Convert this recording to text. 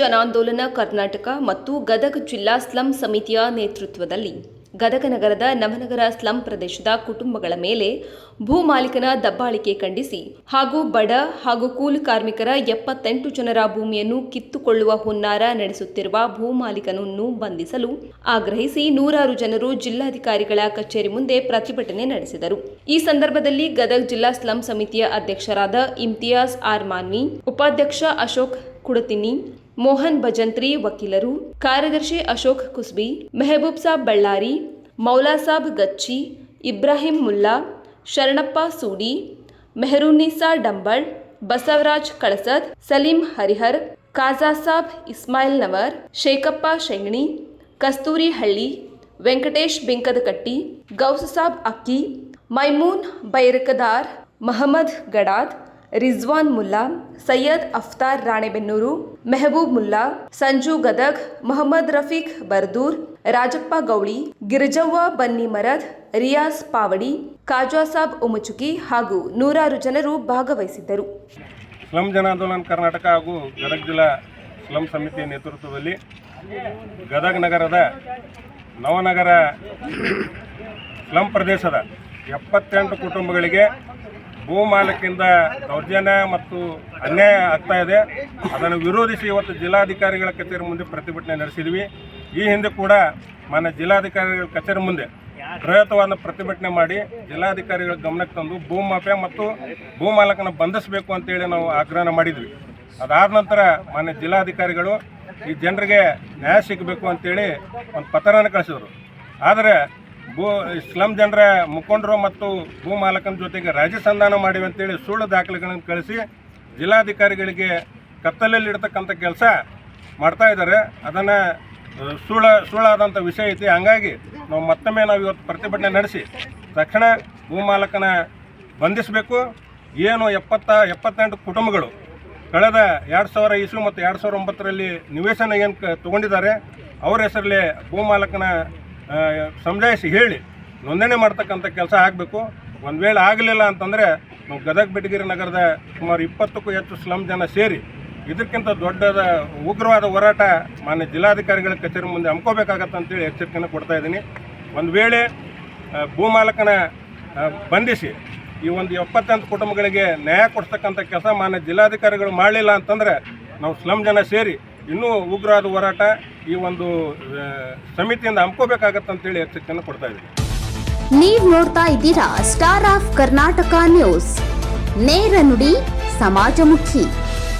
ಜನಾಂದೋಲನ ಕರ್ನಾಟಕ ಮತ್ತು ಗದಗ ಜಿಲ್ಲಾ ಸ್ಲಂ ಸಮಿತಿಯ ನೇತೃತ್ವದಲ್ಲಿ ಗದಗ ನಗರದ ನವನಗರ ಸ್ಲಂ ಪ್ರದೇಶದ ಕುಟುಂಬಗಳ ಮೇಲೆ ಭೂ ಮಾಲೀಕನ ದಬ್ಬಾಳಿಕೆ ಖಂಡಿಸಿ ಹಾಗೂ ಬಡ ಹಾಗೂ ಕೂಲಿ ಕಾರ್ಮಿಕರ 78 ಜನರ ಭೂಮಿಯನ್ನು ಕಿತ್ತುಕೊಳ್ಳುವ ಹುನ್ನಾರ ನಡೆಸುತ್ತಿರುವ ಭೂ ಮಾಲೀಕನನ್ನು ಬಂಧಿಸಲು ಆಗ್ರಹಿಸಿ ನೂರಾರು ಜನರು ಜಿಲ್ಲಾಧಿಕಾರಿಗಳ ಕಚೇರಿ ಮುಂದೆ ಪ್ರತಿಭಟನೆ ನಡೆಸಿದರು. ಈ ಸಂದರ್ಭದಲ್ಲಿ ಗದಗ ಜಿಲ್ಲಾ ಸ್ಲಂ ಸಮಿತಿಯ ಅಧ್ಯಕ್ಷರಾದ ಇಮ್ತಿಯಾಜ್ ಆರ್ ಮಾನ್ವಿ, ಉಪಾಧ್ಯಕ್ಷ ಅಶೋಕ್ ಕುಡತಿನಿ, ಮೋಹನ್ ಭಜಂತ್ರಿ ವಕೀಲರು, ಕಾರ್ಯದರ್ಶಿ ಅಶೋಕ್ ಕುಸ್ಬಿ, ಮೆಹಬೂಬ್ ಸಾಬ್ ಬಳ್ಳಾರಿ, ಮೌಲಾ ಸಾಬ್ ಗಚ್ಚಿ, ಇಬ್ರಾಹಿಂ ಮುಲ್ಲಾ, ಶರಣಪ್ಪ ಸೂಡಿ, ಮೆಹರುನ್ನಿಸಾ ಡಂಬಳ್, ಬಸವರಾಜ್ ಕಳಸದ್, ಸಲೀಂ ಹರಿಹರ್, ಕಾಜಾ ಸಾಬ್ ಇಸ್ಮಾಯಿಲ್ ನವರ್, ಶೇಖಪ್ಪ ಶೆಂಗಣಿ, ಕಸ್ತೂರಿ ಹಳ್ಳಿ, ವೆಂಕಟೇಶ್ ಬಿಂಕದಕಟ್ಟಿ, ಗೌಸ್ ಸಾಬ್ ಅಕ್ಕಿ, ಮೈಮೂನ್ ಬೈರಕದಾರ್, ಮಹಮ್ಮದ್ ಗಡಾದ್, ರಿಜ್ವಾನ್ ಮುಲ್ಲಾ, ಸೈಯದ್ ಅಫ್ತಾರ್ ರಾಣೆಬೆನ್ನೂರು, ಮೆಹಬೂಬ್ ಮುಲ್ಲಾ, ಸಂಜು ಗದಗ್, ಮೊಹಮ್ಮದ್ ರಫೀಕ್ ಬರ್ದೂರ್, ರಾಜಪ್ಪ ಗೌಳಿ, ಗಿರಿಜವ್ವ ಬನ್ನಿ ಮರದ್, ರಿಯಾಜ್ ಪಾವಡಿ, ಕಾಜಾ ಸಾಬ್ ಉಮಚುಕಿ ಹಾಗೂ ನೂರಾರು ಜನರು ಭಾಗವಹಿಸಿದ್ದರು. ಸ್ಲಂ ಜನಾಂದೋಲನ ಕರ್ನಾಟಕ ಹಾಗೂ ಗದಗ ಜಿಲ್ಲಾ ಸ್ಲಂ ಸಮಿತಿಯ ನೇತೃತ್ವದಲ್ಲಿ ಗದಗ ನಗರದ ನವನಗರ ಸ್ಲಂ ಪ್ರದೇಶದ 78 ಕುಟುಂಬಗಳಿಗೆ ಭೂ ಮಾಲೀಕರಿಂದ ದೌರ್ಜನ್ಯ ಮತ್ತು ಅನ್ಯಾಯ ಆಗ್ತಾ ಇದೆ. ಅದನ್ನು ವಿರೋಧಿಸಿ ಇವತ್ತು ಜಿಲ್ಲಾಧಿಕಾರಿಗಳ ಕಚೇರಿ ಮುಂದೆ ಪ್ರತಿಭಟನೆ ನಡೆಸಿದ್ವಿ. ಈ ಹಿಂದೆ ಕೂಡ ಮಾನ್ಯ ಜಿಲ್ಲಾಧಿಕಾರಿಗಳ ಕಚೇರಿ ಮುಂದೆ ಬೃಹತ್ವಾದ ಪ್ರತಿಭಟನೆ ಮಾಡಿ ಜಿಲ್ಲಾಧಿಕಾರಿಗಳ ಗಮನಕ್ಕೆ ತಂದು ಭೂ ಮಾಫಿಯಾ ಮತ್ತು ಭೂ ಮಾಲಕನ ಬಂಧಿಸಬೇಕು ಅಂತೇಳಿ ನಾವು ಆಗ್ರಹ ಮಾಡಿದ್ವಿ. ಅದಾದ ನಂತರ ಮಾನ್ಯ ಜಿಲ್ಲಾಧಿಕಾರಿಗಳು ಈ ಜನರಿಗೆ ನ್ಯಾಯ ಸಿಗಬೇಕು ಅಂತೇಳಿ ಒಂದು ಪತ್ರವನ್ನು ಕಳಿಸಿದರು. ಆದರೆ ಸ್ಲಂ ಜನರ ಮುಖಂಡರು ಮತ್ತು ಭೂ ಮಾಲಕನ ಜೊತೆಗೆ ರಾಜಿ ಸಂಧಾನ ಮಾಡಿವೆ ಅಂತೇಳಿ ಸುಳ್ಳು ದಾಖಲೆಗಳನ್ನು ಕಳಿಸಿ ಜಿಲ್ಲಾಧಿಕಾರಿಗಳಿಗೆ ಕತ್ತಲಲ್ಲಿಡ್ತಕ್ಕಂಥ ಕೆಲಸ ಮಾಡ್ತಾ ಇದ್ದಾರೆ. ಅದನ್ನು ಸುಳ್ಳಾದಂಥ ವಿಷಯ ಐತಿ. ಹಂಗಾಗಿ ನಾವು ಮತ್ತೊಮ್ಮೆ ಇವತ್ತು ಪ್ರತಿಭಟನೆ ನಡೆಸಿ ತಕ್ಷಣ ಭೂ ಮಾಲಕನ ಬಂಧಿಸಬೇಕು. ಏನು 78 ಕುಟುಂಬಗಳು ಕಳೆದ 2000 ಇಸ್ವಿ ಮತ್ತು 2009ರಲ್ಲಿ ನಿವೇಶನ ಏನು ತೊಗೊಂಡಿದ್ದಾರೆ ಅವ್ರ ಹೆಸರಲ್ಲಿ ಭೂ ಮಾಲಕನ ಸಮಜಾಯಿಸಿ ಹೇಳಿ ನೋಂದಣಿ ಮಾಡ್ತಕ್ಕಂಥ ಕೆಲಸ ಆಗಬೇಕು. ಒಂದು ವೇಳೆ ಆಗಲಿಲ್ಲ ಅಂತಂದರೆ ನಾವು ಗದಗ ಬೆಟಗಿರಿ ನಗರದ ಸುಮಾರು 20ಕ್ಕೂ ಹೆಚ್ಚು ಸ್ಲಂ ಜನ ಸೇರಿ ಇದಕ್ಕಿಂತ ದೊಡ್ಡದ ಉಗ್ರವಾದ ಹೋರಾಟ ಮಾನ್ಯ ಜಿಲ್ಲಾಧಿಕಾರಿಗಳ ಕಚೇರಿ ಮುಂದೆ ಹಮ್ಮಿಕೋಬೇಕಾಗತ್ತೆ ಅಂತೇಳಿ ಎಚ್ಚರಿಕೆಯನ್ನು ಕೊಡ್ತಾ ಇದ್ದೀನಿ. ಒಂದು ವೇಳೆ ಭೂ ಮಾಲಕನ ಬಂಧಿಸಿ ಈ ಒಂದು 78 ಕುಟುಂಬಗಳಿಗೆ ನ್ಯಾಯ ಕೊಡ್ತಕ್ಕಂಥ ಕೆಲಸ ಮಾನ್ಯ ಜಿಲ್ಲಾಧಿಕಾರಿಗಳು ಮಾಡಲಿಲ್ಲ ಅಂತಂದರೆ ನಾವು ಸ್ಲಂ ಜನ ಸೇರಿ ಇನ್ನೂ ಉಗ್ರವಾದ ಹೋರಾಟ ಈ ಒಂದು ಸಮಿತಿಯಿಂದ ಹಮ್ಮಿಕೋಬೇಕಾಗತ್ತಂತೇಳಿ ಎಚ್ಚರಿಕೆಯನ್ನು ಕೊಡ್ತಾ ಇದ್ದೀವಿ. ನೀವು ನೋಡ್ತಾ ಇದ್ದೀರಾ ಸ್ಟಾರ್ ಆಫ್ ಕರ್ನಾಟಕ ನ್ಯೂಸ್, ನೇರ ನುಡಿ ಸಮಾಜಮುಖಿ.